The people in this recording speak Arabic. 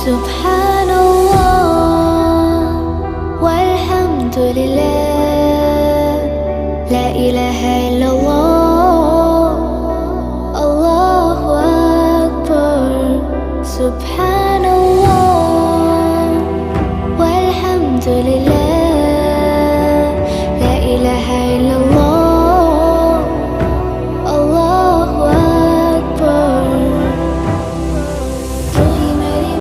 سبحان الله والحمد لله، لا إله إلا الله، الله أكبر. سبحان الله